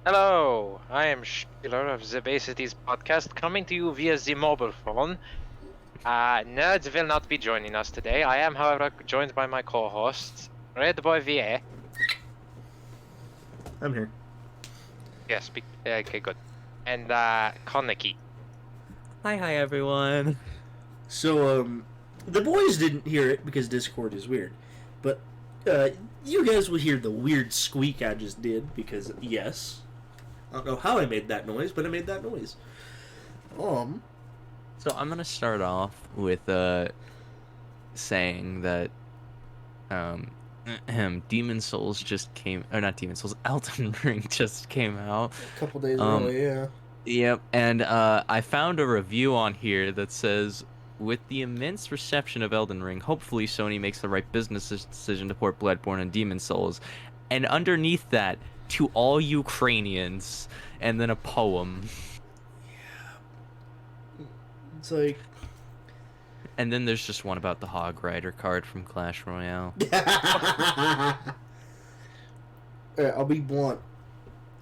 Hello, I am Sheeler of the Bassities Podcast, coming to you via the mobile phone. Nerds will not be joining us today. I am, however, joined by my co-hosts, Red Boy VA. I'm here. Yes, okay, good. And Koniki. Hi, everyone. So, the boys didn't hear it because Discord is weird. But, you guys will hear the weird squeak I just did because, yes. I don't know how I made that noise, but I made that noise. So I'm gonna start off with saying that Demon Souls just came, or not Demon Souls, Elden Ring just came out. A couple days ago, yeah. Yep, and I found a review on here that says, with the immense reception of Elden Ring, hopefully Sony makes the right business decision to port Bloodborne and Demon Souls. And underneath that, to all Ukrainians, and then a poem. It's like... And then there's just one about the Hog Rider card from Clash Royale. Alright, I'll be blunt.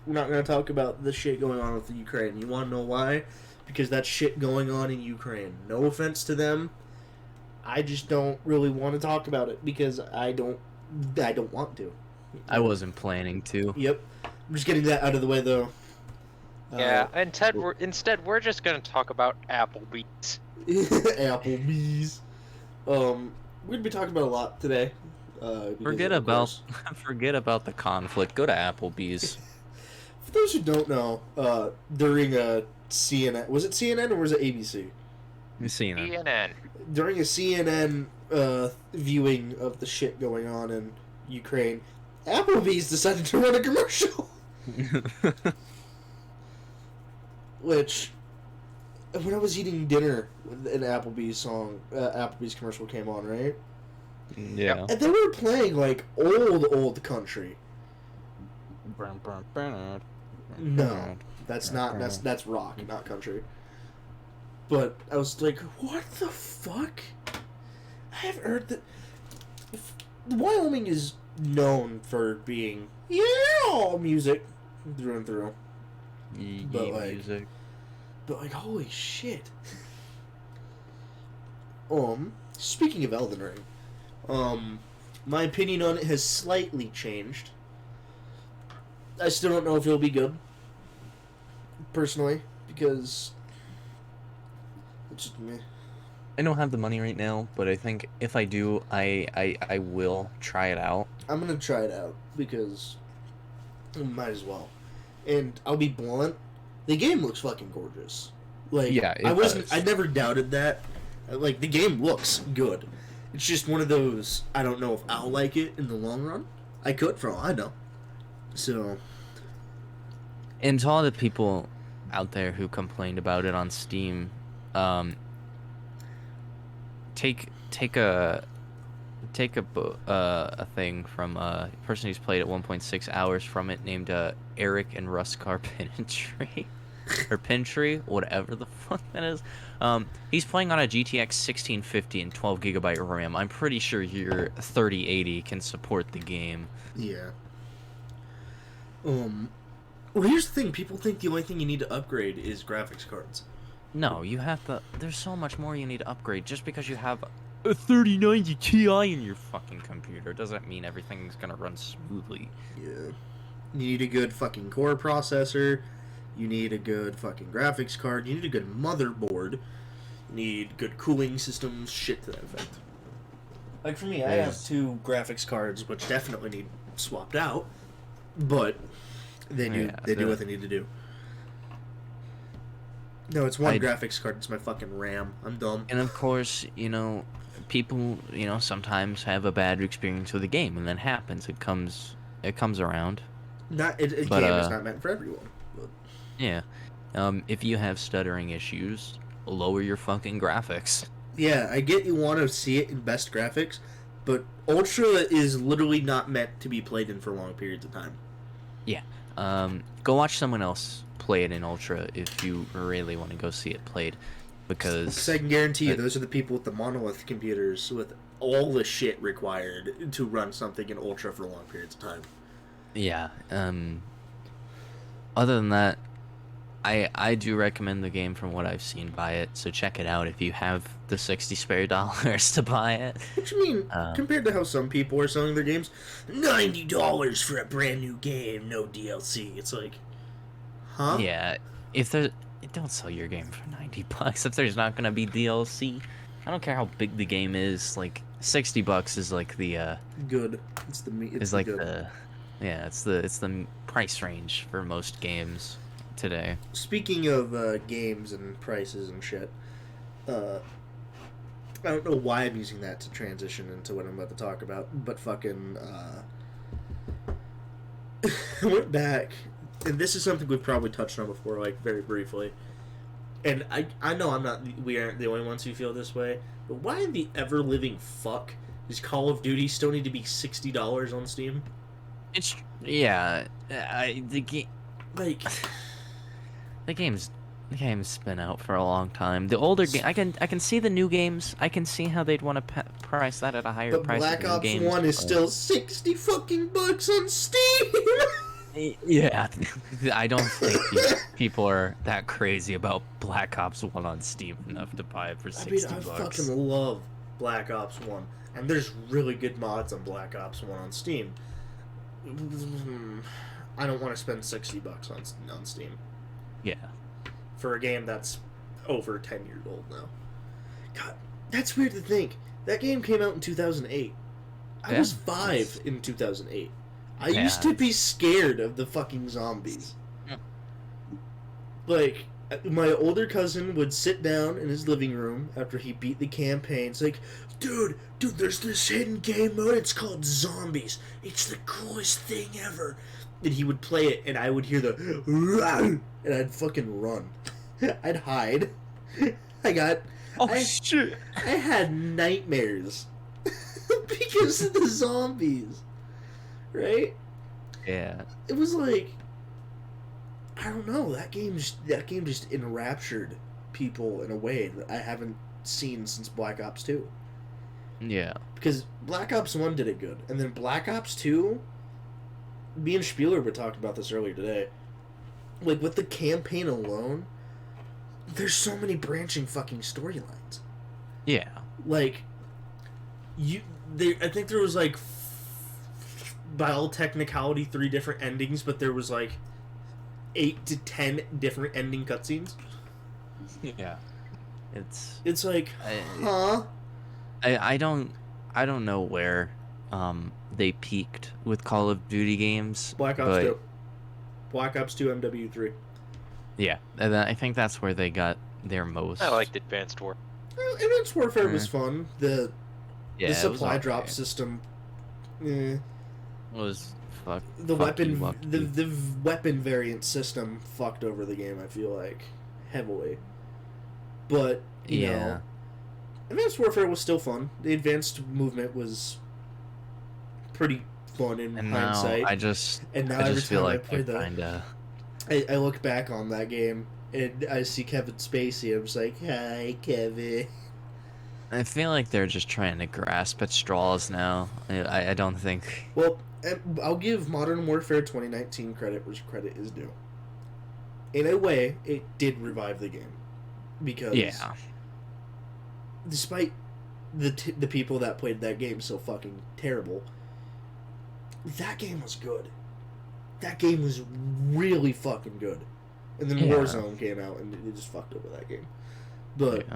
We're not going to talk about the shit going on with the Ukraine. You want to know why? Because that's shit going on in Ukraine. No offense to them. I just don't really want to talk about it because I don't want to. I wasn't planning to. Yep. I'm just getting that out of the way, though. Yeah, instead we're just going to talk about Applebee's. Applebee's. We're gonna be talking about a lot today. Forget about the conflict. Go to Applebee's. For those who don't know, during a CNN, was it CNN or was it ABC? CNN. During a CNN viewing of the shit going on in Ukraine, Applebee's decided to run a commercial. Which, when I was eating dinner, an Applebee's commercial came on, right? Yeah. And they were playing like old country. No, that's rock, not country. But I was like, what the fuck? I haven't heard that. Wyoming is known for being music through and through. Music. But like, holy shit. Speaking of Elden Ring, my opinion on it has slightly changed. I still don't know if it'll be good, personally, because it's just meh. I don't have the money right now, but I think if I do, I will try it out. I'm gonna try it out because I might as well. And I'll be blunt, the game looks fucking gorgeous. Like, yeah, I never doubted that. Like, the game looks good. It's just one of those, I don't know if I'll like it in the long run. I could, for all I know. So. And to all the people out there who complained about it on Steam, take a thing from a person who's played it 1.6 hours from it, named Eric and Ruscar Pintry. Or Pintry, whatever the fuck that is. He's playing on a GTX 1650 and 12 gigabyte RAM. I'm pretty sure your 3080 can support the game. Yeah. Well, here's the thing. People think the only thing you need to upgrade is graphics cards. No, you have to. There's so much more you need to upgrade. Just because you have a 3090 Ti in your fucking computer doesn't mean everything's gonna run smoothly. Yeah. You need a good fucking core processor. You need a good fucking graphics card. You need a good motherboard. You need good cooling systems. Shit to that effect. Like for me, I have 2 graphics cards, which definitely need swapped out. But they do what they need to do. No, it's one graphics card. It's my fucking RAM. I'm dumb. And of course, people, sometimes have a bad experience with the game, and that happens. It comes around. Game is not meant for everyone. But. Yeah. If you have stuttering issues, lower your fucking graphics. Yeah, I get you want to see it in best graphics, but Ultra is literally not meant to be played in for long periods of time. Yeah. Go watch someone else play it in Ultra if you really want to go see it played, because I can guarantee you those are the people with the monolith computers with all the shit required to run something in Ultra for long periods of time. Yeah. other than that, I do recommend the game from what I've seen. Buy it, so check it out if you have the 60 spare dollars to buy it. What you mean? Um, Compared to how some people are selling their games, $90 for a brand new game, no DLC. It's like, huh? Yeah, if there, don't sell your game for $90 if there's not gonna be DLC. I don't care how big the game is. Like $60 is like the Good. It's the it's is the like good. it's the price range for most games today. Speaking of games and prices and shit, I don't know why I'm using that to transition into what I'm about to talk about, but fucking I went back, and this is something we've probably touched on before, like very briefly. And I know we aren't the only ones who feel this way, but why in the ever living fuck does Call of Duty still need to be $60 on Steam? It's the game Like, the game's been out for a long time. The older game, I can see the new games. I can see how they'd want to price that at a higher but price. Black than the Ops games, 1 is but- still 60 fucking bucks on Steam. Yeah, I don't think people are that crazy about Black Ops 1 on Steam enough to buy it for I mean, $60. I fucking love Black Ops 1, and there's really good mods on Black Ops 1 on Steam. I don't want to spend $60 on Steam Yeah. for a game that's over 10 years old now. God, that's weird to think. That game came out in 2008. I was 5 in 2008. I used to be scared of the fucking zombies. Yeah. Like, my older cousin would sit down in his living room after he beat the campaign. It's like, dude, there's this hidden game mode. It's called Zombies. It's the coolest thing ever. And he would play it, and I would hear the run, and I'd fucking run. I'd hide. Shit. I had nightmares because of the zombies. Right? Yeah. It was like, I don't know, that game just enraptured people in a way that I haven't seen since Black Ops 2. Yeah. Because Black Ops 1 did it good, and then Black Ops 2, me and Spieler were talking about this earlier today. Like, with the campaign alone, there's so many branching fucking storylines. Yeah. Like, I think there was like, by all technicality, 3 different endings, but there was like 8 to 10 different ending cutscenes. Yeah. It's like, huh? I don't know where they peaked with Call of Duty games. Black Ops but 2. Black Ops 2 MW3. Yeah, and I think that's where they got their most. I liked Advanced War. Well, Advanced Warfare was fun. The it supply was drop okay. system. Was fuck. The fuck you, weapon, lucky. the weapon variant system fucked over the game. I feel like heavily, but you know, Advanced Warfare was still fun. The advanced movement was pretty fun in And hindsight. now I just time feel like I play they're kinda. I look back on that game and I see Kevin Spacey. I'm just like, hi, Kevin. I feel like they're just trying to grasp at straws now. I don't think. Well, I'll give Modern Warfare 2019 credit where credit is due. In a way, it did revive the game. Because despite the people that played that game so fucking terrible, that game was good. That game was really fucking good. And then Warzone came out and it just fucked over that game. But,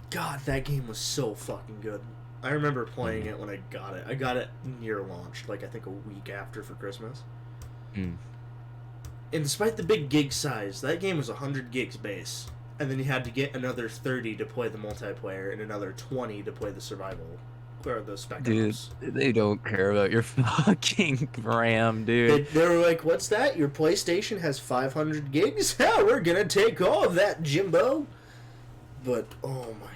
God, that game was so fucking good. I remember playing it when I got it. I got it near launch, like I think a week after for Christmas. Mm. And despite the big gig size, that game was 100 gigs base. And then you had to get another 30 to play the multiplayer and another 20 to play the survival. Or the spectrums. Dude, they don't care about your fucking RAM, dude. They were like, what's that? Your PlayStation has 500 gigs? Yeah, we're gonna take all of that, Jimbo. But, oh my...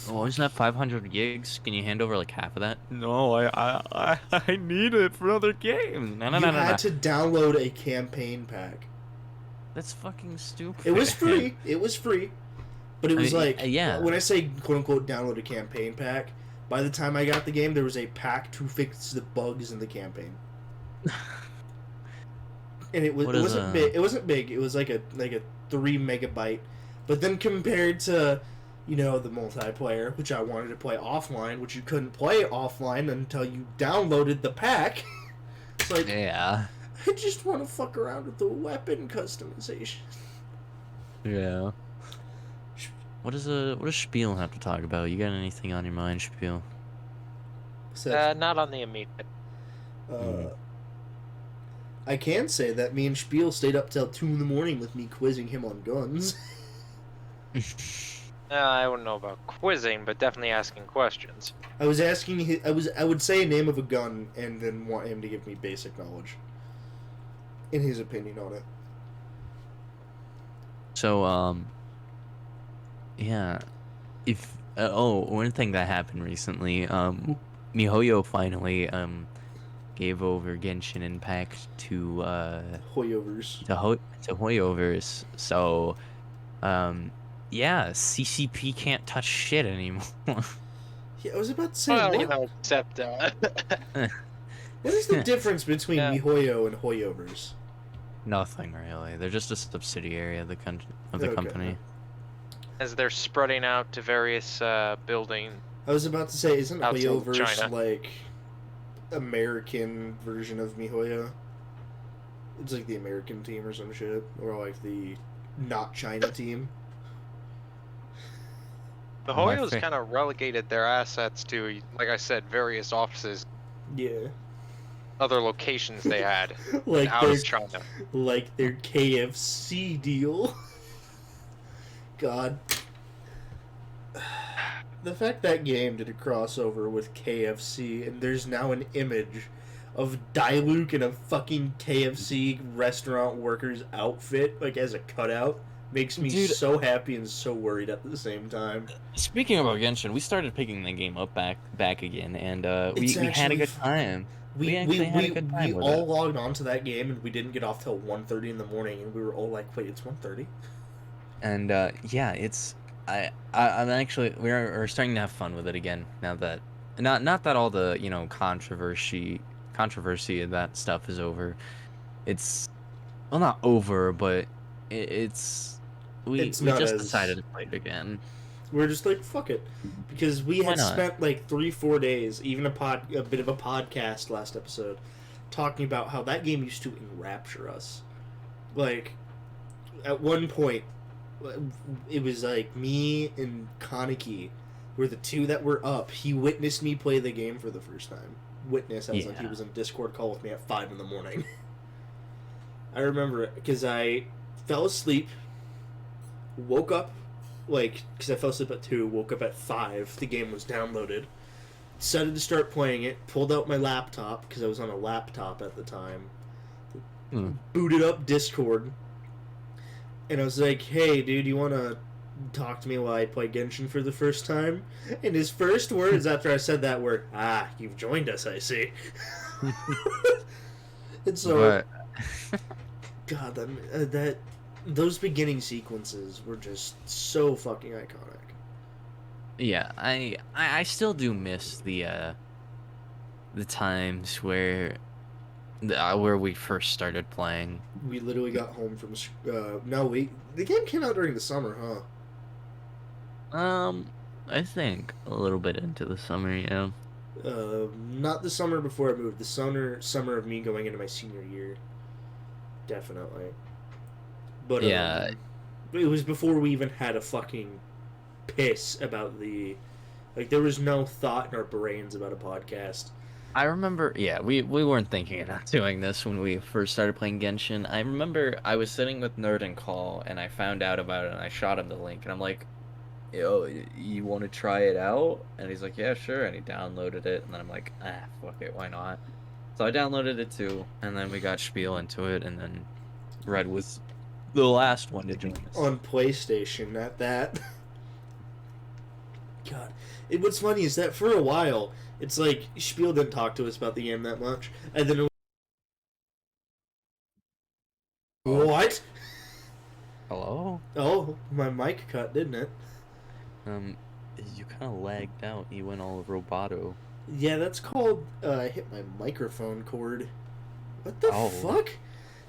Oh, isn't that 500 gigs? Can you hand over like half of that? No, I need it for other games. No. You had to download a campaign pack. That's fucking stupid. It was free. It was free. But it was yeah. When I say quote-unquote download a campaign pack, by the time I got the game, there was a pack to fix the bugs in the campaign. and it wasn't big. It wasn't big. It was like a 3 megabyte, but then compared to, the multiplayer, which I wanted to play offline, which you couldn't play offline until you downloaded the pack. It's like, yeah. I just want to fuck around with the weapon customization. Yeah. What does Spiel have to talk about? You got anything on your mind, Spiel? Not on the immediate. I can say that me and Spiel stayed up till 2 in the morning with me quizzing him on guns. I wouldn't know about quizzing, but definitely asking questions. I was asking I would say a name of a gun and then want him to give me basic knowledge in his opinion on it. So, yeah. One thing that happened recently, MiHoYo finally, gave over Genshin Impact to, Hoyovers. To Hoyovers. So, yeah, CCP can't touch shit anymore. Yeah, I was about to say, Well, except, what is the difference between MiHoYo and Hoyovers? Nothing, really. They're just a subsidiary of the company. As they're spreading out to various buildings. I was about to say, isn't Hoyoverse China. like American version of MiHoYo? It's like the American team or some shit, or like the not China team. The Hoyos kind of relegated their assets to, like I said, various offices. Yeah. Other locations they had like out of China. Like their KFC deal. God. The fact that game did a crossover with KFC and there's now an image of Diluc in a fucking KFC restaurant worker's outfit, like as a cutout, makes me so happy and so worried at the same time. Speaking about Genshin, we started picking the game up back again, and we had a good time. We all logged onto that game and we didn't get off till 1:30 in the morning, and we were all like, "Wait, it's 1:30?" And yeah, it's I'm actually we're starting to have fun with it again now that not that all the controversy of that stuff is over. It's not over, but we just decided to play it again. We're just like, fuck it, because we had spent like 3-4 days, even a bit of a podcast last episode, talking about how that game used to enrapture us. Like, at one point, it was like me and Kaneki were the two that were up. He witnessed me play the game for the first time. Witness, as like he was in a Discord call with me at 5 in the morning. I remember it because I fell asleep, woke up, because I fell asleep at 2, woke up at 5, the game was downloaded, decided to start playing it, pulled out my laptop, because I was on a laptop at the time, booted up Discord, and I was like, hey, dude, you want to talk to me while I play Genshin for the first time? And his first words after I said that were, you've joined us, I see. And so, God, those beginning sequences were just so fucking iconic. Yeah, I still do miss the times where we first started playing. We literally got home from the game came out during the summer, huh? I think a little bit into the summer, yeah. Not the summer before I moved. The summer of me going into my senior year, definitely. But yeah, it was before we even had a fucking piss about there was no thought in our brains about a podcast. I remember, we weren't thinking about doing this when we first started playing Genshin. I remember I was sitting with Nerd and Call, and I found out about it, and I shot him the link, and I'm like, yo, you want to try it out? And he's like, yeah, sure, and he downloaded it, and then I'm like, fuck it, why not? So I downloaded it too, and then we got Spiel into it, and then Red was the last one to join us. On PlayStation, at that. God. What's funny is that for a while, it's like, Spiel didn't talk to us about the game that much, and then What? Hello? Oh, my mic cut, didn't it? You kind of lagged out. You went all roboto. Yeah, that's called, I hit my microphone cord. What the fuck?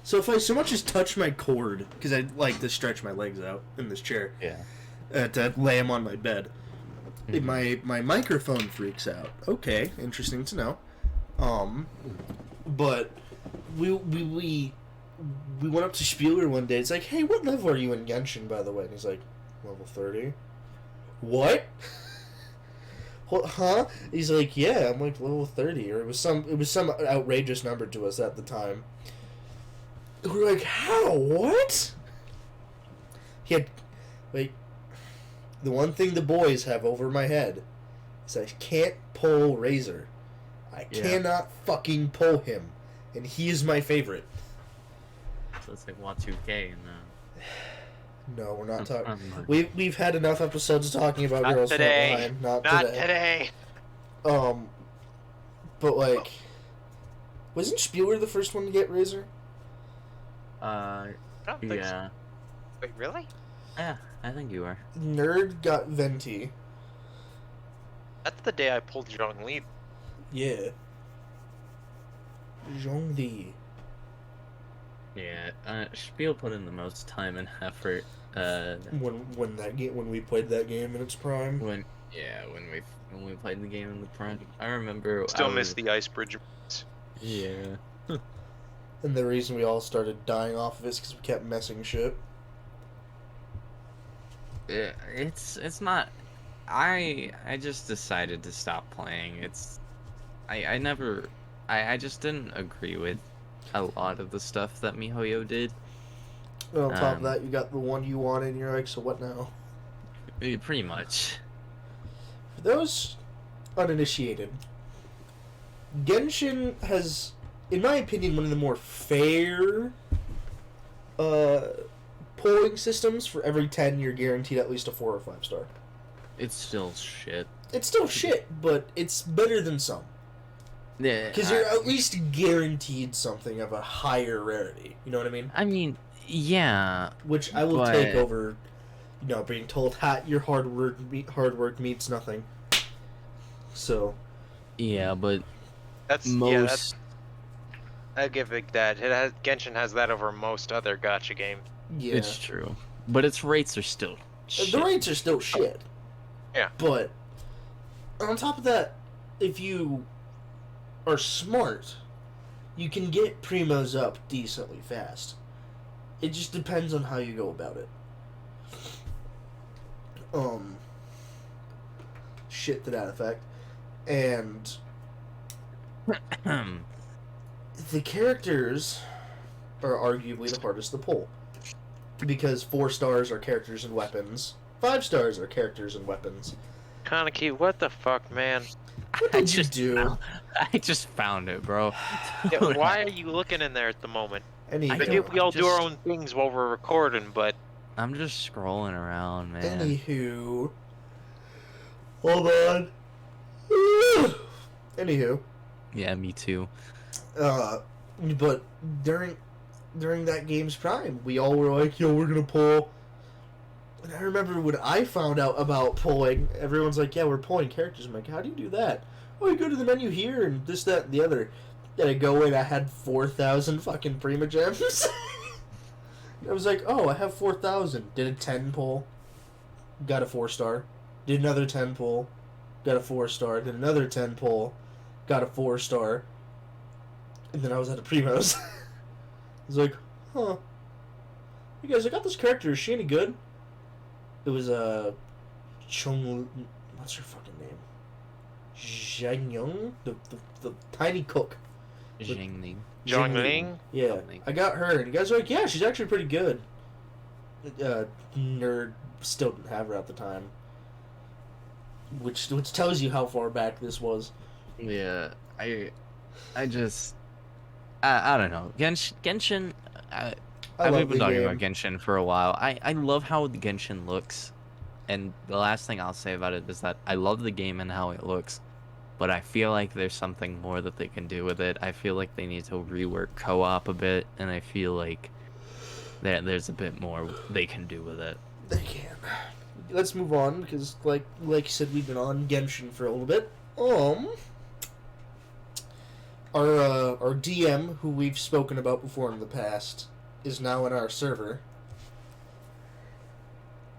So if I so much as touch my cord, because I like to stretch my legs out in this chair, to lay them on my bed, my microphone freaks out. Okay, interesting to know. But we went up to Spieler one day. It's like, hey, what level are you in Genshin, by the way? And he's like, level 30. What? What? Huh? He's like, yeah, I'm like level 30, or it was some outrageous number to us at the time. We're like, how? What? He had, like, the one thing the boys have over my head is I can't pull Razor. I cannot fucking pull him, and he is my favorite. So it's like Y2K and No, we're not talking. We've had enough episodes talking about Not Girls today. Hotline. Not today. But like, wasn't Spieler the first one to get Razor? I don't think so. Wait, really? Yeah, I think you were. Nerd got Venti. That's the day I pulled Zhongli. Yeah. Zhongli. Yeah, Spiel put in the most time and effort. When we played that game in its prime. When we played the game in the prime, I remember. Still miss the ice bridge. Yeah. And the reason we all started dying off of it is because we kept messing shit. Yeah, it's not. I just decided to stop playing. I just didn't agree with a lot of the stuff that MiHoYo did. And on top of that, you got the one you wanted, and you're like, so what now? Pretty much. For those uninitiated, Genshin has, in my opinion, one of the more fair polling systems. For every 10, you're guaranteed at least a 4 or 5 star. It's still shit. It's still shit, but it's better than some. Yeah. Because you're at least guaranteed something of a higher rarity. You know what I mean? I mean, yeah. Which I will take over, being told, your hard work means nothing. So. Yeah, but I give it that. Genshin has that over most other gacha games. Yeah. It's true. But its rates are still shit. The rates are still shit. Yeah. But on top of that, if you are smart, you can get primos up decently fast. It just depends on how you go about it. Shit to that effect. And the characters are arguably the hardest to pull. Because 4 stars are characters and weapons. 5 stars are characters and weapons. Kaneki, what the fuck, man? What did you do? I just found it, bro. Yeah, why are you looking in there at the moment? Anywho, We all do our own things while we're recording, but... I'm just scrolling around, man. Anywho. Hold on. Anywho. Yeah, me too. But during that game's prime, we all were like, yo, we're gonna pull. And I remember when I found out about pulling, everyone's like, yeah, we're pulling characters. I'm like, how do you do that? Oh, you go to the menu here and this, that, and the other. Then I go in, I had 4,000 fucking Prima Gems. I was like, oh, I have 4,000. Did a 10 pull, got a 4 star. Did another 10 pull, got a 4 star. Did another 10 pull, got a 4 star. And then I was at a Primos. I was like, huh. You guys, I got this character. Is she any good? It was Chung. What's her fucking name? Zhang Young? The tiny cook. Zhangling. Zhongling? Yeah. I got her, and you guys are like, yeah, she's actually pretty good. Nerd still didn't have her at the time. Which tells you how far back this was. Yeah, I don't know. Genshin. We've been talking about Genshin for a while. I love how the Genshin looks, and the last thing I'll say about it is that I love the game and how it looks, but I feel like there's something more that they can do with it. I feel like they need to rework co-op a bit, and I feel like there's a bit more they can do with it. They can. Let's move on, because like you said, we've been on Genshin for a little bit. our DM, who we've spoken about before in the past, is now in our server.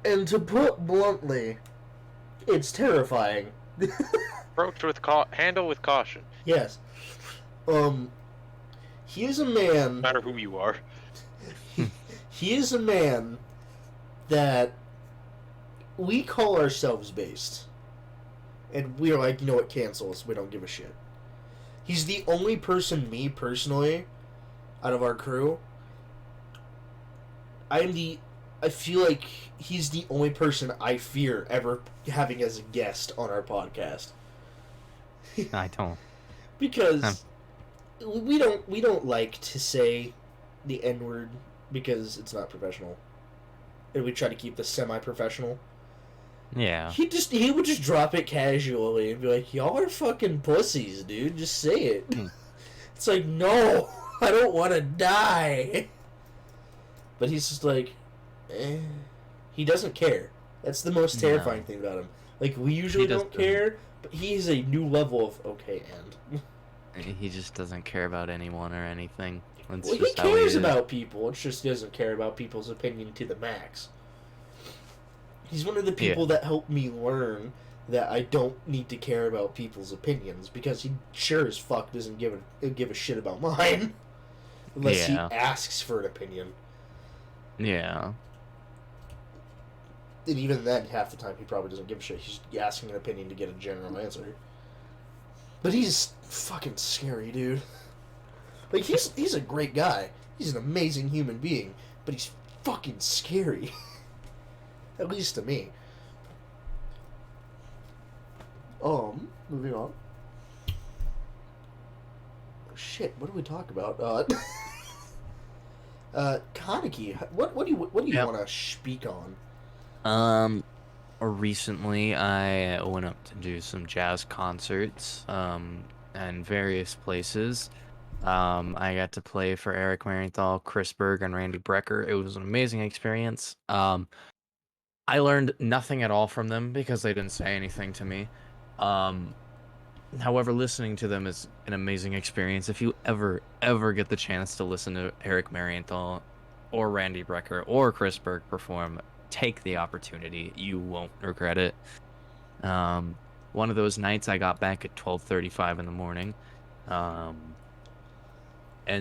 And to put bluntly, it's terrifying. Approach with handle with caution. Yes. He is a man. No matter who you are. He is a man that we call ourselves based. And we're like, you know what, cancel us. We don't give a shit. He's the only person, me personally, out of our crew. I feel like he's the only person I fear ever having as a guest on our podcast. I don't. Because we don't like to say the N-word because it's not professional. And we try to keep this semi-professional. Yeah. He would just drop it casually and be like, y'all are fucking pussies, dude. Just say it. It's like, no, I don't want to die. But he's just like, he doesn't care. That's the most terrifying thing about him. Like, we usually don't care, but he's a new level of, okay, and... He just doesn't care about anyone or anything. That's Well, he just how he cares is. about people. It just doesn't care about people's opinion to the max. He's one of the people that helped me learn that I don't need to care about people's opinions, because he sure as fuck doesn't give a shit about mine. Unless he asks for an opinion. Yeah. And even then, half the time, he probably doesn't give a shit. He's asking an opinion to get a general answer. But he's fucking scary, dude. Like, he's a great guy. He's an amazing human being. But he's fucking scary. At least to me. Moving on. Shit, what do we talk about? Kaneki, what do you want to speak on? Recently I went up to do some jazz concerts, in various places. I got to play for Eric Marienthal, Chris Berg, and Randy Brecker. It was an amazing experience. I learned nothing at all from them because they didn't say anything to me. However, listening to them is an amazing experience. If you ever get the chance to listen to Eric Marienthal or Randy Brecker or Chris Berg perform, take the opportunity. You won't regret it. One of those nights I got back at 12:35 in the morning. And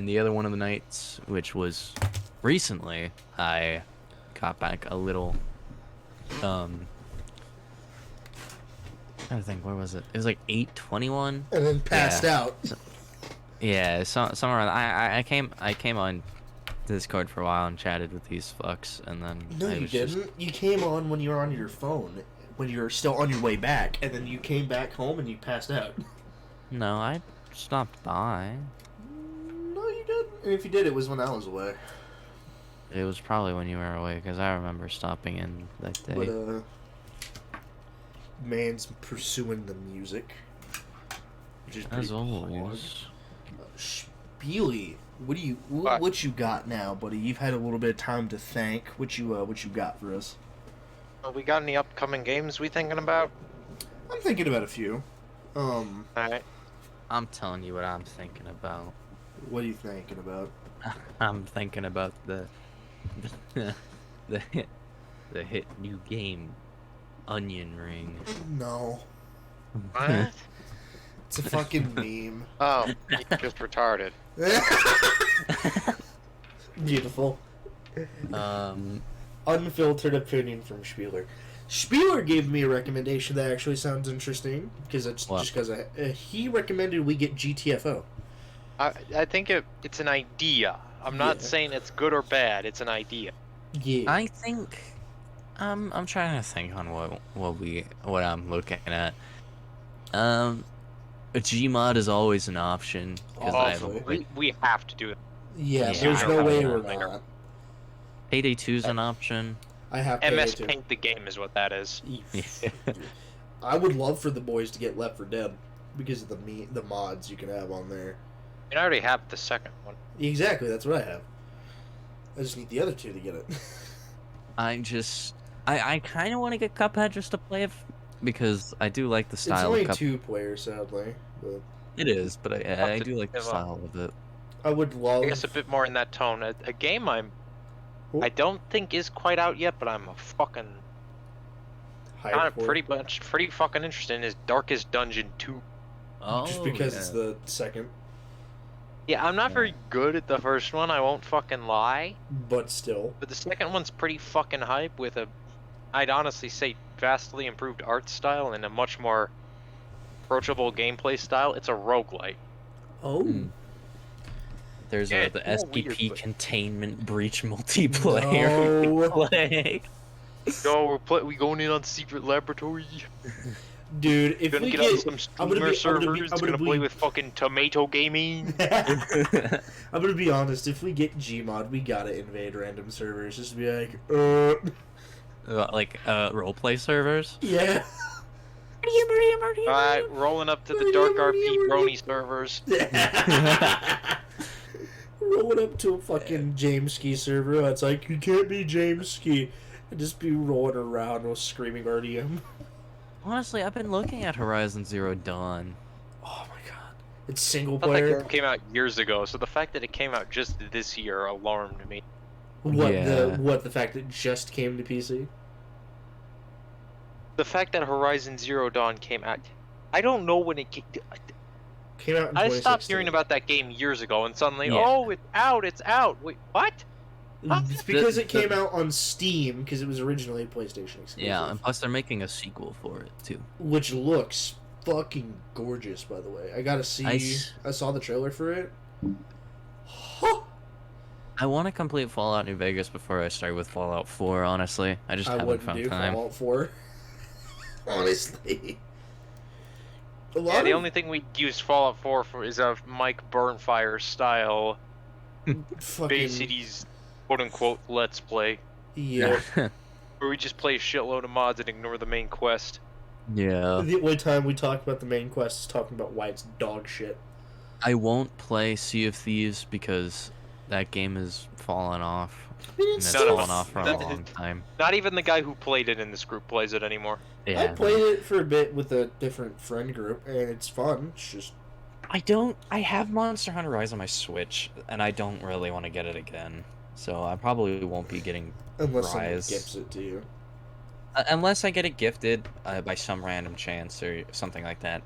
the other one of the nights, which was recently, I got back a little... I'm trying to think, where was it? It was like 8:21. And then passed out. Yeah, somewhere around. I came on Discord for a while and chatted with these fucks, and then No, you didn't. You came on when you were on your phone, when you were still on your way back, and then you came back home and you passed out. No, I stopped by. No, you didn't. And if you did, it was when I was away. It was probably when you were away, because I remember stopping in that day. But, man's pursuing the music. Which is As pretty always. Spiely, what you got now, buddy? You've had a little bit of time to think. What you got for us? We got any upcoming games we thinking about? I'm thinking about a few. Alright. I'm telling you what I'm thinking about. What are you thinking about? I'm thinking about the hit new game, Onion Ring. No. What? It's a fucking meme. Oh, you're just retarded. Beautiful. Unfiltered opinion from Spieler. Spieler gave me a recommendation that actually sounds interesting, because it's just because he recommended we get GTFO. I think it's an idea. I'm not saying it's good or bad. It's an idea. Yeah. I think I'm trying to think on what I'm looking at. A Gmod is always an option because I have we have to do it. Yeah, Yeah, there's I no don't way know. we're not. Payday 2 is an option. I have MS Payday Paint the game is what that is. 2. I would love for the boys to get Left 4 Dead because of the mods you can have on there. I mean, I already have the second one. Exactly, that's what I have. I just need the other two to get it. I kind of want to get Cuphead just to play it because I do like the It's style only of Cuphead. 2 players, sadly. But... It is, but I to do like the give up. style of it. I would love. I guess a bit more in that tone. A game I don't think is quite out yet, but I'm a fucking kind of pretty fucking interested in is Darkest Dungeon 2. Oh, just because it's the second, Yeah, I'm not very good at the first one, I won't fucking lie. but still. But the second one's pretty fucking hype with I'd honestly say, vastly improved art style and a much more approachable gameplay style. It's a roguelite. Oh. There's Yeah, the it's more SPP weird, but- containment breach multiplayer. No. we play. Yo, we going in on secret laboratory. Dude, if Gonna we get on get, some I'm gonna streamer be- servers. I'm gonna Gonna play be- with fucking tomato gaming. I'm gonna be honest. If we get Gmod, we gotta invade random servers. Just be like, Like roleplay servers. yeah. Alright, rolling up to the Dark RP Brony servers. Rolling up to a fucking James Ski server. It's like, you can't be James Ski. And just be rolling around with screaming RDM. Honestly, I've been looking at Horizon Zero Dawn. Oh my god. It's single I thought that player. game came out years ago, so the fact that it came out just this year alarmed me. The fact that it just came to PC? The fact that Horizon Zero Dawn came out, I don't know when it came. Came out in I stopped 2016. hearing about that game years ago, and suddenly, Yeah. oh, it's out, it's out. Wait, what? It's because it came out on Steam, because it was originally a PlayStation exclusive. Yeah, and plus they're making a sequel for it too. Which looks fucking gorgeous, by the way. I gotta see. I saw the trailer for it. Huh. I want to complete Fallout New Vegas before I start with Fallout 4. Honestly, I just I haven't wouldn't found do time. Fallout 4. Honestly. A lot Yeah, the of only thing we use Fallout 4 for is a Mike Burnfire style fucking Bassities quote-unquote let's play, yeah. where we just play a shitload of mods and ignore the main quest. Yeah. The only time we talked about the main quest is talking about why it's dog shit. I won't play Sea of Thieves because that game has fallen off. And it's No, no, fallen off for a that- long time. Not even the guy who played it in this group plays it anymore. Yeah. I played it for a bit with a different friend group, and it's fun. It's just I have Monster Hunter Rise on my Switch, and I don't really want to get it again. So I probably won't be getting unless someone Rise. gifts it to you. Unless I get it gifted by some random chance or something like that.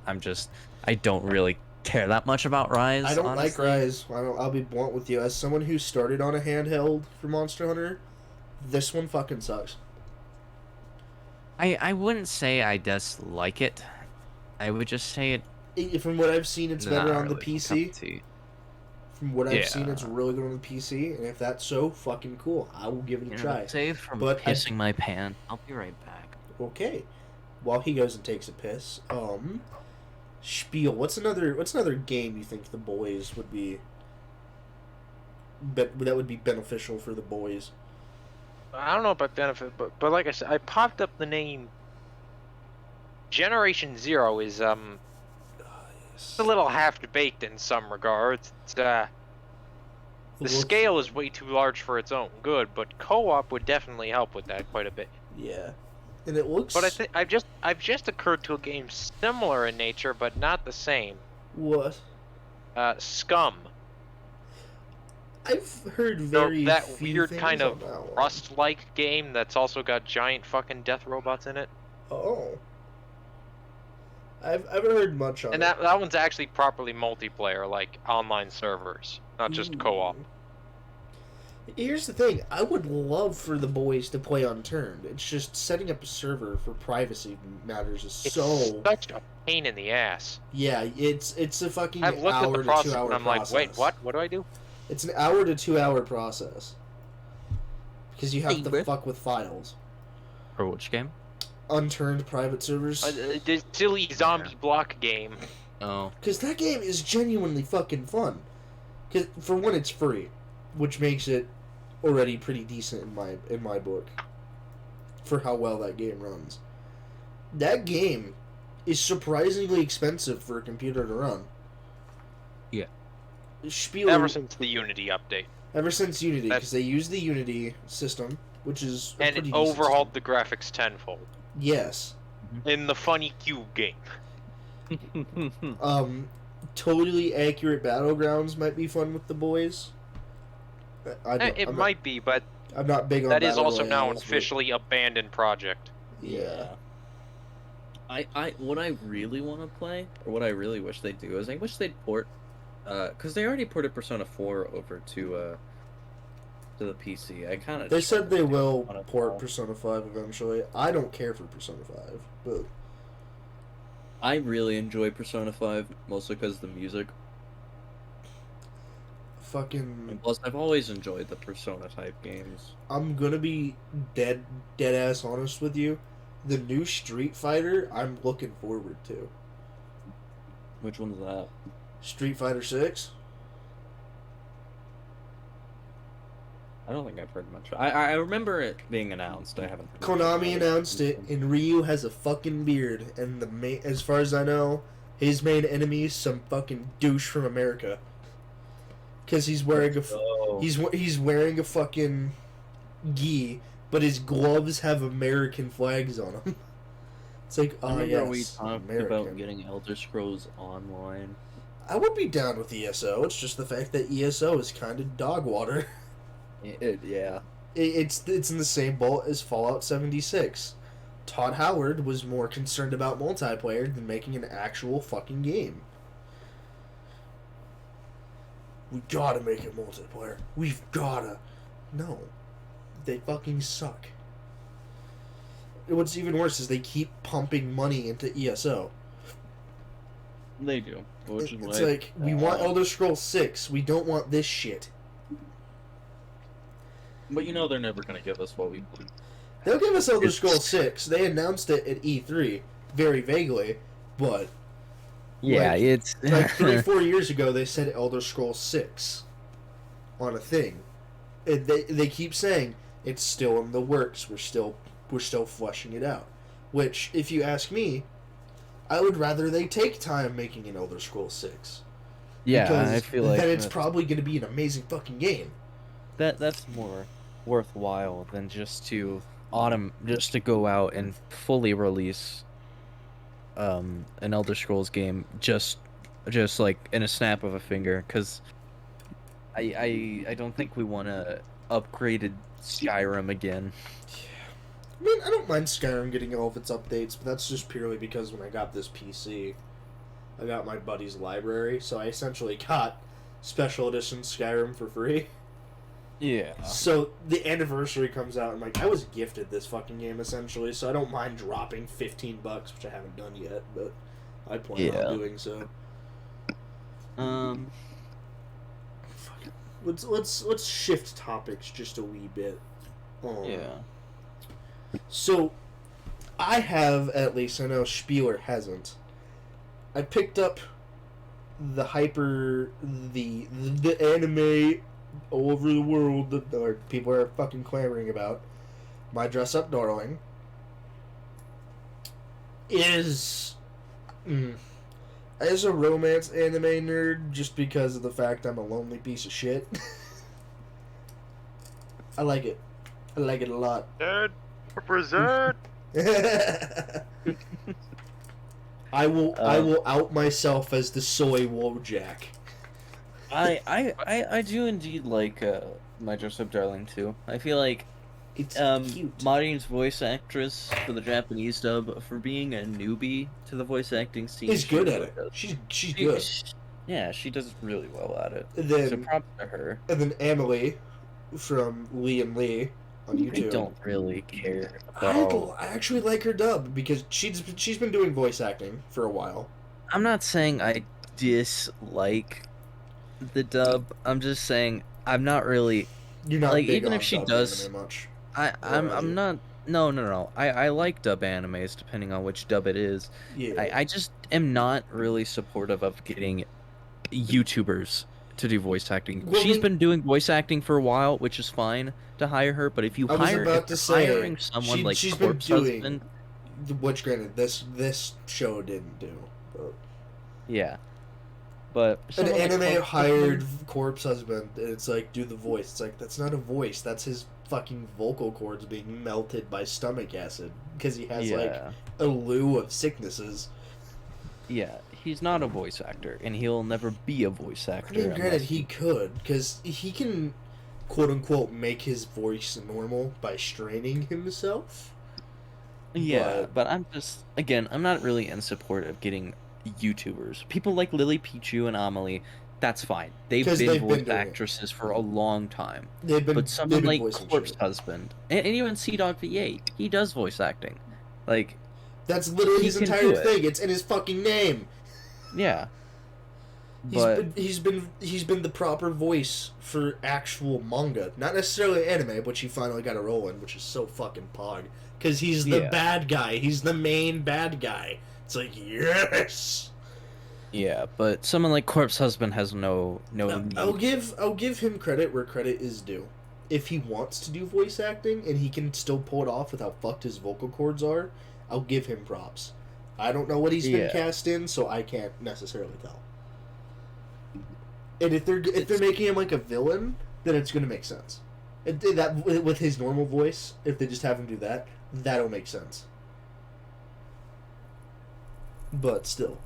I don't really care that much about Rise. I don't honestly. like Rise. I'll be blunt with you. As someone who started on a handheld for Monster Hunter, this one fucking sucks. I wouldn't say I dislike it. I would just say From what I've seen, it's better on the PC. PC. From what I've seen, Yeah. it's really good on the PC, and if that's so, fucking cool. I will give it a try. Save from But I- pissing my pants. I'll be right back. Okay. While he goes and takes a piss, Spiel. What's another game you think the boys would be? That would be beneficial for the boys. I don't know about benefit, but like I said, I popped up the name. Generation Zero is it's a little half-baked in some regards. It's, the scale is way too large for its own good, but co-op would definitely help with that quite a bit. Yeah, and it looks. But I think I've just occurred to a game similar in nature, but not the same. What? Scum. I've heard very that few weird things kind of on that one. Rust-like game that's also got giant fucking death robots in it. Oh. I've heard much on And it. that one's actually properly multiplayer, like online servers, not just co-op. Here's the thing: I would love for the boys to play Unturned. It's just setting up a server for privacy matters is It's so. such a pain in the ass. Yeah, it's a fucking I've looked at hour the to process 2 hour and I'm process. like, wait, what? What do I do? It's an hour to 2 hour process because you have to Hey, fuck with files. For which game? Unturned private servers. The silly zombie block game. Oh. Because that game is genuinely fucking fun. Cause for one, it's free, which makes it already pretty decent in my book. For how well that game runs, that game is surprisingly expensive for a computer to run. Yeah. Spiel Ever since the Unity update. Unity, because they use the Unity system, which is a And pretty it decent overhauled the graphics tenfold. system. Yes. In the Funny Cube game. totally accurate battlegrounds might be fun with the boys. It might be, but I'm not big on that is battle also now an royales, but- officially abandoned project. Yeah. I what I really want to play, or what I really wish they'd do, is I wish they'd port, because they already ported Persona 4 over to the PC. I kind of. They said they will port Persona 5 eventually. I don't care for Persona 5, but I really enjoy Persona 5, mostly because of the music. fucking... Plus, I've always enjoyed the Persona type games. I'm gonna be dead ass honest with you. The new Street Fighter, I'm looking forward to. Which one's that? Street Fighter 6? I don't think I've heard much. I remember it being announced. I haven't. Heard Konami announced it, and Ryu has a fucking beard, and as far as I know, his main enemy is some fucking douche from America. Cause he's wearing he's wearing a fucking gi, but his gloves have American flags on them. It's like, oh yes, we talked American. about getting Elder Scrolls Online. I would be down with ESO. It's just the fact that ESO is kind of dog water. Yeah. It's in the same boat as Fallout 76. Todd Howard was more concerned about multiplayer than making an actual fucking game. We gotta make it multiplayer. We've gotta. No. They fucking suck. What's even worse is they keep pumping money into ESO. They do. Which It's like, we want Elder Scrolls 6. We don't want this shit. But you know they're never gonna give us what we want. They'll give us Elder Scrolls 6. They announced it at E3, very vaguely, but... Yeah, like, it's... like 3-4 years ago, they said Elder Scrolls 6 on a thing. And they keep saying, it's still in the works, we're still fleshing it out. Which, if you ask me, I would rather they take time making an Elder Scrolls 6. Yeah, Because I feel like... then it's probably going to be an amazing fucking game. That's more worthwhile than just to go out and fully release an Elder Scrolls game just like in a snap of a finger, because I don't think we want to upgraded Skyrim again. I mean, I don't mind Skyrim getting all of its updates, but that's just purely because when I got this PC, I got my buddy's library, so I essentially got Special Edition Skyrim for free. Yeah. So the anniversary comes out, and like, I was gifted this fucking game essentially, so I don't mind dropping $15, which I haven't done yet, but I plan on doing so. Let's shift topics just a wee bit. Yeah. So, I have, at least, I know Spieler hasn't. I picked up the anime all over the world that people are fucking clamoring about. My Dress Up Darling is as a romance anime nerd, just because of the fact I'm a lonely piece of shit. I like it. I like it a lot. Dad, represent. I will out myself as the soy Wojak. I do indeed like My Dress Up Darling too. I feel like It's cute. Marine's voice actress for the Japanese dub, for being a newbie to the voice acting scene, She's good at really it. does. She's good. Yeah, she does really well at it. And So then props to her. Emily from Lee and Lee on YouTube. I don't really care about... I actually like her dub because she's been doing voice acting for a while. I'm not saying I dislike the dub. I'm just saying I'm not really... You're not like, big even on if she dub does... anime much. I'm not... No. I like dub animes, depending on which dub it is. Yeah. I just am not really supportive of getting YouTubers to do voice acting. Well, She's been doing voice acting for a while, which is fine to hire her, but if you hiring someone like she's been Corpse doing, Husband... which granted this show didn't do. But. Yeah. But An someone like anime Corpse hired Husband- Corpse Husband, and it's like, do the voice. It's like, that's not a voice. That's his fucking vocal cords being melted by stomach acid because he has like Yeah. a lieu of sicknesses. Yeah, he's not a voice actor, and he'll never be a voice actor. I mean, granted, unless he could, because he can, quote-unquote, make his voice normal by straining himself. Yeah, but I'm just, again, I'm not really in support of getting YouTubers. People like Lily Pichu and Amelie, that's fine. They've 'Cause been they've been voice doing it. actresses for a long time. They've But been someone like voicing Corpse shit. Husband, and even Dog V8, he does voice acting. Like, That's literally he his can entire do it. thing. It's in his fucking name. yeah. He's But been the proper voice for actual manga, not necessarily anime, which he finally got a role in, which is so fucking pog. Because he's the Yeah. bad guy. He's the main bad guy. It's like, yes. yeah, but someone like Corpse Husband has no need. I'll give him credit where credit is due. If he wants to do voice acting and he can still pull it off with how fucked his vocal cords are, I'll give him props. I don't know what he's been Yeah. cast in, so I can't necessarily tell. And if they're making him like a villain, then it's gonna make sense. That with his normal voice, if they just have him do that, that'll make sense. But still,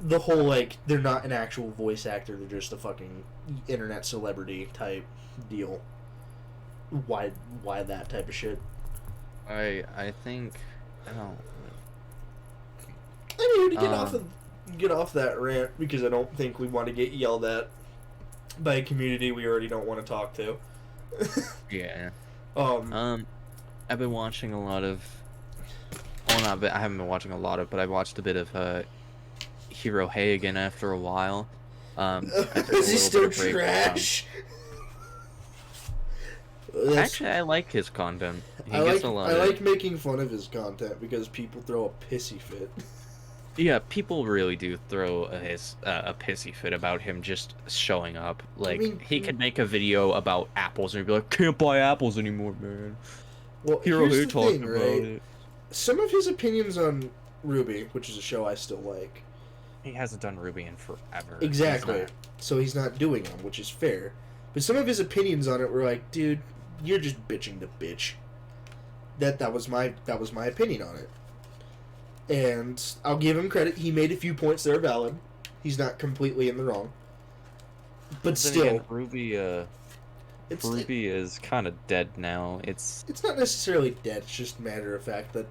the whole like they're not an actual voice actor; they're just a fucking internet celebrity type deal. Why that type of shit? I think I don't. I mean, to get off that rant because I don't think we want to get yelled at by a community we already don't want to talk to. Yeah. Um, I've been watching a lot of. Well, not. I haven't been watching a lot of, but I watched a bit of Hero Hey again after a while. I took a is he little still bit of break, trash? Actually, I like his content. He I gets a lot. like making fun of his content because people throw a pissy fit. Yeah, people really do throw a pissy fit about him just showing up. Like, mean, he could make a video about apples and be like, "Can't buy apples anymore, man." Well, Hero here's Hey the talked thing, about right? it. Some of his opinions on Ruby, which is a show I still like. He hasn't done Ruby in forever. Exactly. He's So he's not doing them, which is fair. But some of his opinions on it were like, dude, you're just bitching the bitch. That was my opinion on it. And I'll give him credit. He made a few points that are valid. He's not completely in the wrong. But Then still, again, Ruby it's is kind of dead now. It's not necessarily dead. It's just a matter of fact that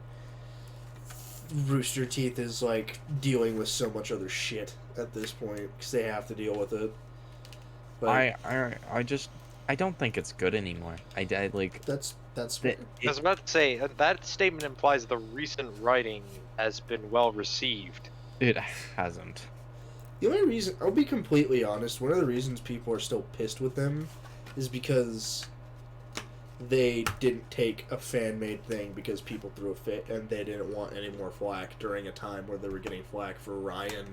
Rooster Teeth is like dealing with so much other shit at this point because they have to deal with it. But I don't think it's good anymore. I like that's the- I was about to say that statement implies the recent writing has been well received. it hasn't. the only reason. I'll be completely honest. One of the reasons people are still pissed with them is because they didn't take a fan-made thing because people threw a fit and they didn't want any more flack during a time where they were getting flack for Ryan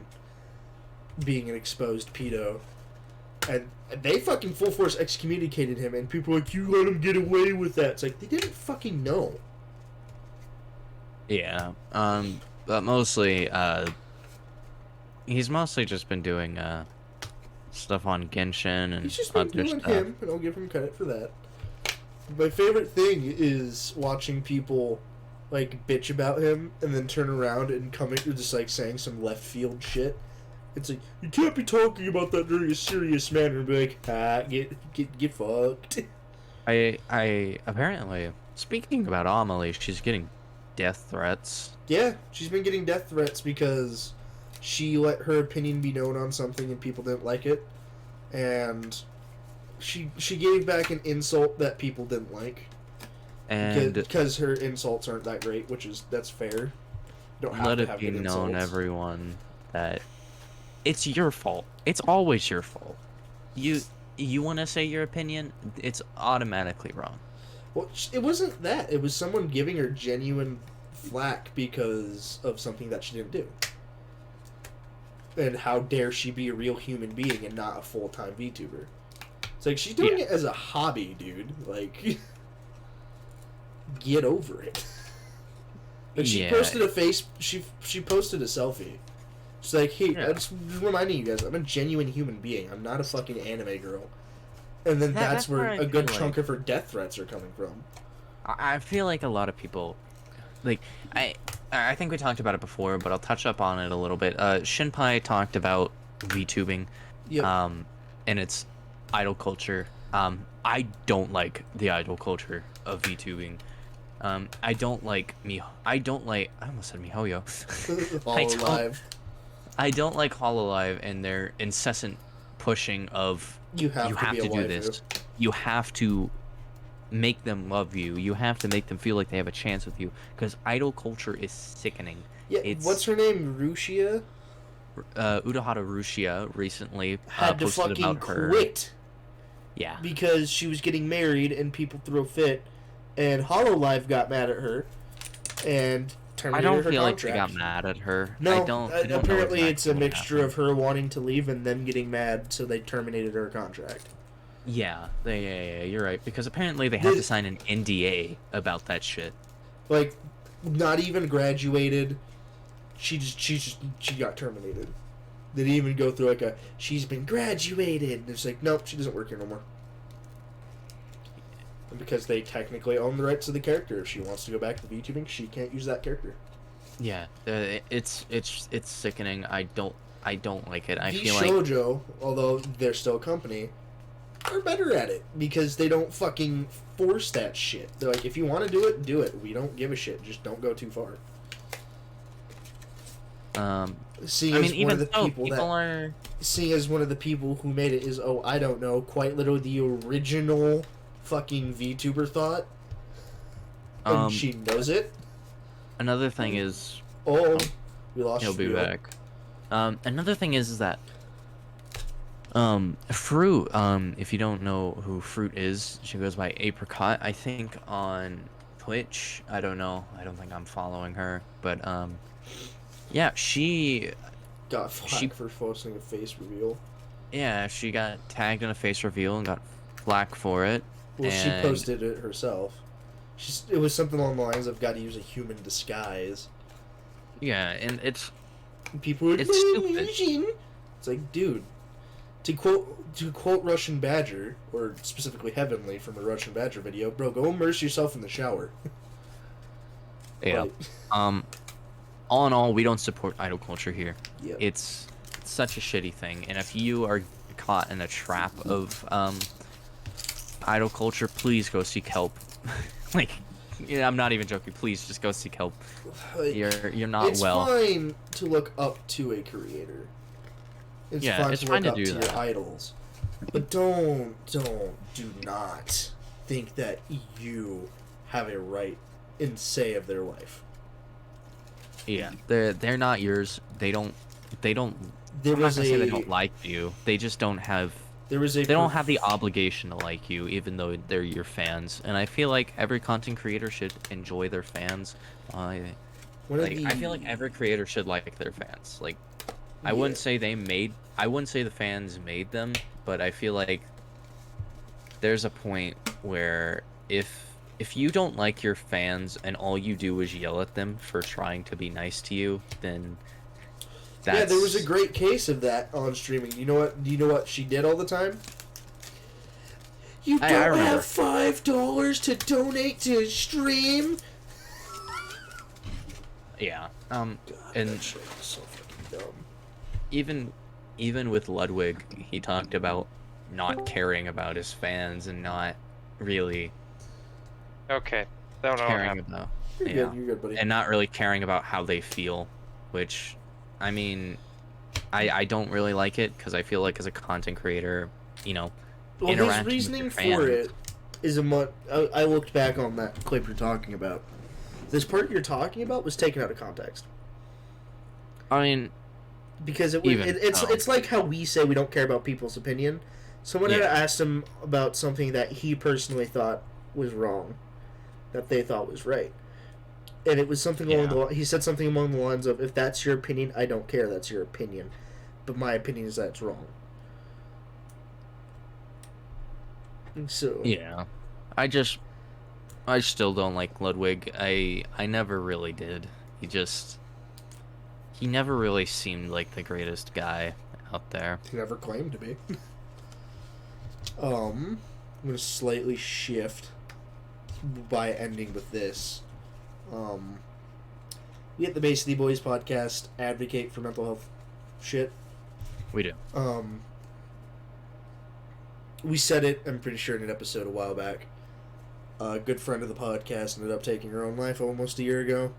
being an exposed pedo. And they fucking full force excommunicated him, and people were like, you let him get away with that. It's like, they didn't fucking know. Yeah. But mostly, he's mostly just been doing stuff on Genshin and He's just been other doing stuff. him, and I'll give him credit for that. My favorite thing is watching people, like, bitch about him, and then turn around and come in just, like, saying some left field shit. It's like, you can't be talking about that during a serious manner and be like, get fucked. I apparently, speaking about Amelie, she's getting death threats. Yeah, she's been getting death threats because she let her opinion be known on something and people didn't like it. And she gave back an insult that people didn't like. And Because her insults aren't that great, that's fair. You don't have let to it have be good known, insults. everyone, that it's your fault. It's always your fault. You want to say your opinion, it's automatically wrong. Well, it wasn't that. It was someone giving her genuine flack because of something that she didn't do. And how dare she be a real human being and not a full-time VTuber? It's like, she's doing it as a hobby, dude. Like, get over it. Like, she Yeah. posted she posted a selfie. She's like, hey, Yeah. I'm just reminding you guys, I'm a genuine human being. I'm not a fucking anime girl. And then that's that's where where I a good feel chunk like- of her death threats are coming from. I feel like a lot of people like I think we talked about it before, but I'll touch up on it a little bit. Shinpai talked about VTubing, Yep. and its idol culture. I don't like the idol culture of VTubing. I don't like I almost said MiHoYo. Hololive. I don't like Hololive and their incessant pushing of You have to be a do waifu. this. You have to make them love you. You have to make them feel like they have a chance with you. Because idol culture is sickening. Yeah, what's her name? Rushia? Udahara Rushia recently Had to posted fucking about her. quit Yeah. because she was getting married and people threw a fit, and Hololive got mad at her and I terminated don't her feel like contract. they got mad at her. No, I don't know apparently exactly it's a what mixture happened. of her wanting to leave and them getting mad, so they terminated her contract. Yeah, you're right. Because apparently they had to sign an NDA about that shit. Like, not even graduated. She got terminated. They didn't even go through like a she's been graduated. And it's like, nope, she doesn't work here no more. And because they technically own the rights to the character, if she wants to go back to VTubing, she can't use that character. Yeah, it's sickening. I don't like it. I The feel like shoujo, although they're still a company, are better at it because they don't fucking force that shit. They're like, if you want to do it, do it. We don't give a shit. Just don't go too far. Seeing I mean, as one even of the so, people are. seeing as one of the people who made it is, oh, I don't know, quite literally the original fucking VTuber thought, and she knows it. Another thing is, Oh, we lost. he'll be Shmuel. back. Another thing is that, Fruit. If you don't know who Fruit is, she goes by Apricot. I think on Twitch. I don't know. I don't think I'm following her, but yeah, she Got flack for posting a face reveal. Yeah, she got tagged in a face reveal and got flack for it. Well, she and- posted it herself. It was something along the lines of "got to use a human disguise." Yeah, and it's And people were It's "No, stupid. Asian." It's like, dude. To quote Russian Badger, or specifically Heavenly from the Russian Badger video, bro, go immerse yourself in the shower. yeah. Like, All in all, we don't support idol culture here. yeah. It's such a shitty thing, and if you are caught in a trap of idol culture, please go seek help. Like, yeah, I'm not even joking. Please just go seek help. Like, You're not it's well. fine to look up to a creator. It's Yeah, fine it's to fine look to up do to that. your idols. But do not think that you have a right in say of their life. Yeah, they're not yours. They don't. There I'm not was gonna say they a don't like you. They just don't have. there was a They don't have the obligation to like you, even though they're your fans. And I feel like every content creator should enjoy their fans. one of I feel like every creator should like their fans. Like, I wouldn't say I wouldn't say the fans made them, but I feel like there's a point where if you don't like your fans and all you do is yell at them for trying to be nice to you, then that's... Yeah, there was a great case of that on streaming. You know what? Do you know what she did all the time? You don't I remember. have $5 to donate to stream. Yeah. God, And that shit was so fucking dumb. even with Ludwig, he talked about not caring about his fans and not really Okay, don't know what caring happened. about You're yeah, good. You're good, buddy. and not really caring about how they feel, which, I mean, I don't really like it because I feel like as a content creator, you know, Well, his interacting with reasoning your for fans- it is a much. I looked back on that clip you're talking about. This part you're talking about was taken out of context I mean, because Even it's so. it's like how we say we don't care about people's opinion. Someone had Yeah. asked him about something that he personally thought was wrong, that they thought was right, and it was something along Yeah. he said something along the lines of, "If that's your opinion, I don't care. That's your opinion, but my opinion is that it's wrong." So yeah, I still don't like Ludwig. I never really did. He never really seemed like the greatest guy out there. He never claimed to be. I'm gonna slightly shift by ending with this. We at the Bassities Boys Podcast advocate for mental health shit. We do. We said it, I'm pretty sure, in an episode a while back. A good friend of the podcast ended up taking her own life almost a year ago.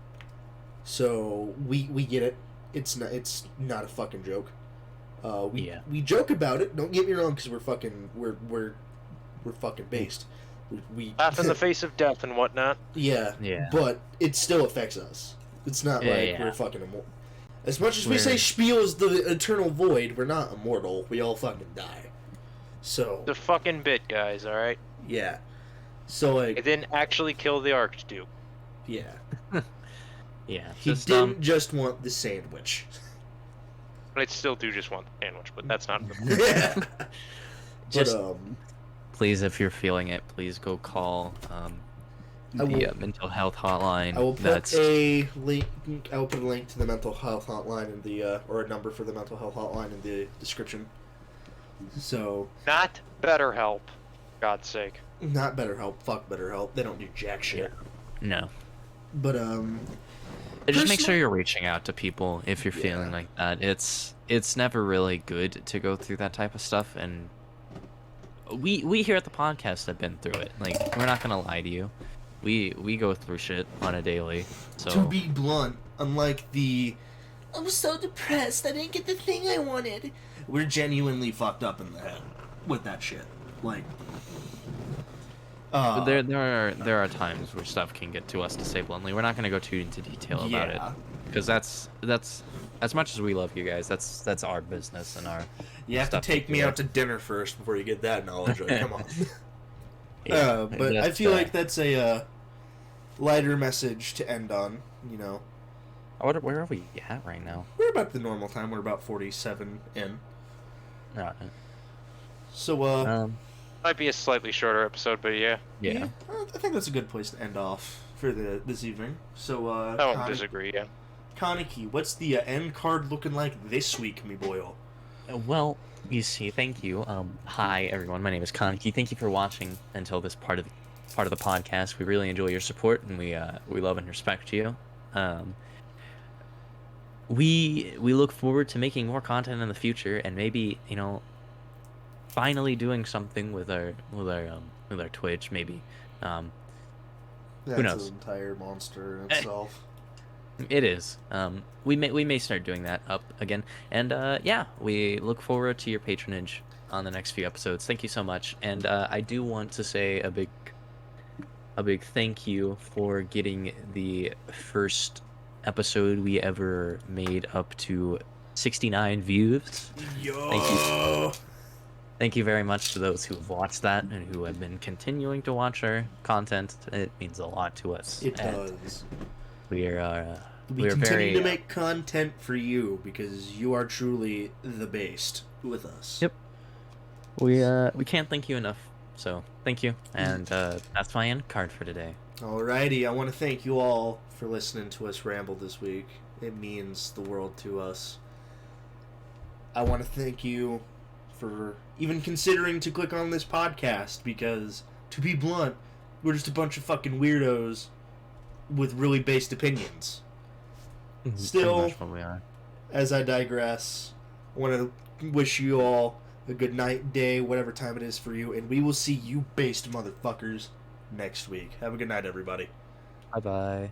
So we get it. It's not a fucking joke. We joke about it. Don't get me wrong, because we're fucking based. We Laugh in the face of death and whatnot. Yeah. But it still affects us. It's not we're fucking immortal. As much as we say Spiel is the eternal void, we're not immortal. We all fucking die. So The fucking bit, guys. All right. yeah. So It didn't actually kill the Archduke. yeah. Yeah. He didn't just want the sandwich. But I still do just want the sandwich, but that's not. Yeah. Just But please, if you're feeling it, please go call the mental health hotline. I will put a link. I will put a link to the mental health hotline in the or a number for the mental health hotline in the description. So Not BetterHelp, God's sake. not BetterHelp. Fuck BetterHelp. They don't do jack shit. No. But Just make sure you're reaching out to people if you're feeling like that. It's never really good to go through that type of stuff, and we here at the podcast have been through it. Like, we're not gonna lie to you. We go through shit on a daily. So to be blunt, unlike the I'm so depressed I didn't get the thing I wanted. We're genuinely fucked up in the head with that shit. Like but there are times where stuff can get to us, to say bluntly. We're not gonna go too into detail about it, because that's as much as we love you guys, that's our business and our. You have to take me out to dinner first before you get that knowledge. Like, come on. But I feel like that's a lighter message to end on. You know. Where are we at right now? We're about the normal time. We're about 47 in. Alright. So Might be a slightly shorter episode, but yeah. Yeah. I think that's a good place to end off for this evening. So I won't disagree. Yeah. Kaneki, what's the end card looking like this week, me boyo? Well, you see, thank you. Hi everyone, my name is Kaneki. Thank you for watching until this part of the podcast. We really enjoy your support, and we love and respect you. We look forward to making more content in the future, and maybe, finally doing something with our Twitch. Maybe. That's who knows? an entire monster in itself. It is. We may start doing that up again, and we look forward to your patronage on the next few episodes. Thank you so much, and I do want to say a big thank you for getting the first episode we ever made up to 69 views. Yo! Thank you very much to those who have watched that and who have been continuing to watch our content. It means a lot to us. It does. We We continue to make content for you because you are truly the best with us. Yep. We can't thank you enough. So thank you, and that's my end card for today. Alrighty, I want to thank you all for listening to us ramble this week. It means the world to us. I want to thank you for even considering to click on this podcast, because, to be blunt, we're just a bunch of fucking weirdos with really based opinions. Still, We are. as I digress, I want to wish you all a good night, day, whatever time it is for you, and we will see you based motherfuckers next week. Have a good night, everybody. Bye bye.